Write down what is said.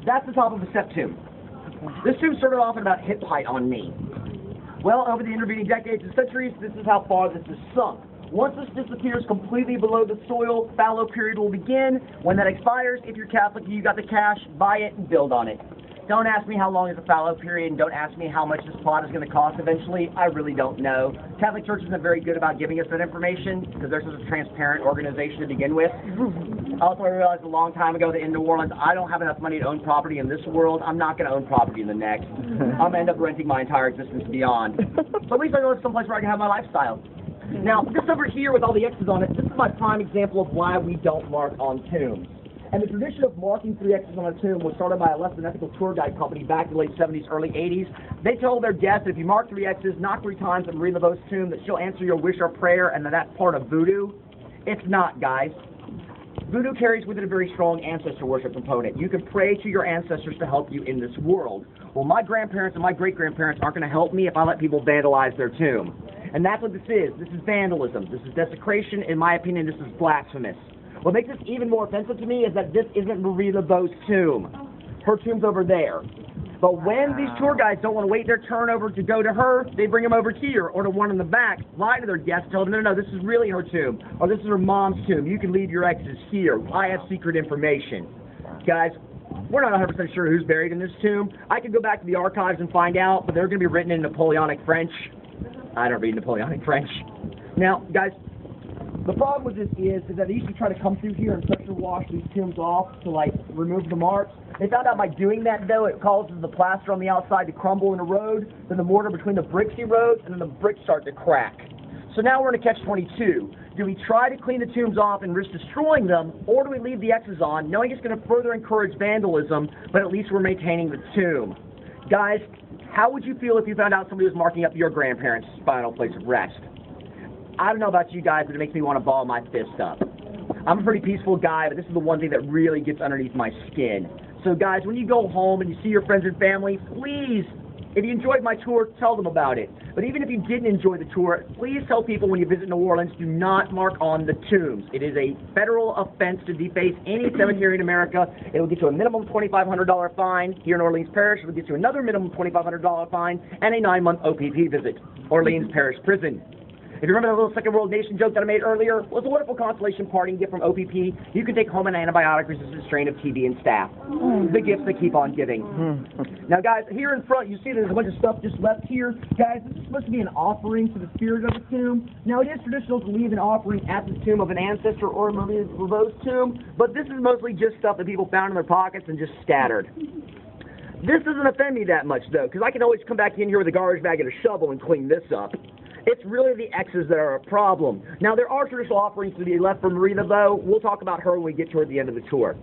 That's the top of a septum. This tomb started off at about hip height on me. Well, over the intervening decades and centuries, this is how far this is sunk. Once this disappears completely below the soil, fallow period will begin. When that expires, if you're Catholic and you got the cash, buy it and build on it. Don't ask me how long is the fallow period, and don't ask me how much this plot is going to cost eventually. I really don't know. Catholic Church isn't very good about giving us that information because they're such a transparent organization to begin with. Also, I realized a long time ago that in New Orleans, I don't have enough money to own property in this world. I'm not going to own property in the next. I'm going to end up renting my entire existence beyond. But at least I know it's someplace where I can have my lifestyle. Now, this over here with all the X's on it, this is my prime example of why we don't mark on tombs. And the tradition of marking 3 X's on a tomb was started by a less than ethical tour guide company back in the late 70s, early 80s. They told their guests that if you mark 3 X's, knock 3 times at Marie Laveau's tomb, that she'll answer your wish or prayer, and that that's part of voodoo. It's not, guys. Voodoo carries with it a very strong ancestor worship component. You can pray to your ancestors to help you in this world. Well, my grandparents and my great-grandparents aren't going to help me if I let people vandalize their tomb. And that's what this is. This is vandalism. This is desecration. In my opinion, this is blasphemous. What makes this even more offensive to me is that this isn't Marie Laveau's tomb. Her tomb's over there. But when these tour guides don't want to wait their turn over to go to her, they bring them over here or to one in the back, lie to their guests, tell them, no, this is really her tomb, or this is her mom's tomb. You can leave your exes here. I have secret information. Guys, we're not 100% sure who's buried in this tomb. I could go back to the archives and find out, but they're going to be written in Napoleonic French. I don't read Napoleonic French. Now, guys, the problem with this is that they used to try to come through here and pressure wash these tombs off to, like, remove the marks. They found out by doing that, though, it causes the plaster on the outside to crumble and erode, then the mortar between the bricks erodes, and then the bricks start to crack. So now we're in a catch-22. Do we try to clean the tombs off and risk destroying them, or do we leave the X's on, knowing it's going to further encourage vandalism, but at least we're maintaining the tomb? Guys, how would you feel if you found out somebody was marking up your grandparents' final place of rest? I don't know about you guys, but it makes me want to ball my fist up. I'm a pretty peaceful guy, but this is the one thing that really gets underneath my skin. So guys, when you go home and you see your friends and family, please, if you enjoyed my tour, tell them about it. But even if you didn't enjoy the tour, please tell people when you visit New Orleans, do not mark on the tombs. It is a federal offense to deface any cemetery in America. It will get you a minimum $2,500 fine. Here in Orleans Parish, it will get you another minimum $2,500 fine and a 9-month OPP visit. Orleans Parish Prison. If you remember the little Second World Nation joke that I made earlier, well, it's a wonderful consolation parting gift from OPP. You can take home an antibiotic-resistant strain of TB and staph. The gifts they keep on giving. Now, guys, here in front, you see there's a bunch of stuff just left here. Guys, this is supposed to be an offering to the spirit of the tomb. Now, it is traditional to leave an offering at the tomb of an ancestor or Marie Laveau's tomb, but this is mostly just stuff that people found in their pockets and just scattered. This doesn't offend me that much, though, because I can always come back in here with a garbage bag and a shovel and clean this up. It's really the X's that are a problem. Now, there are traditional offerings to be left from Marie Laveau. We'll talk about her when we get toward the end of the tour.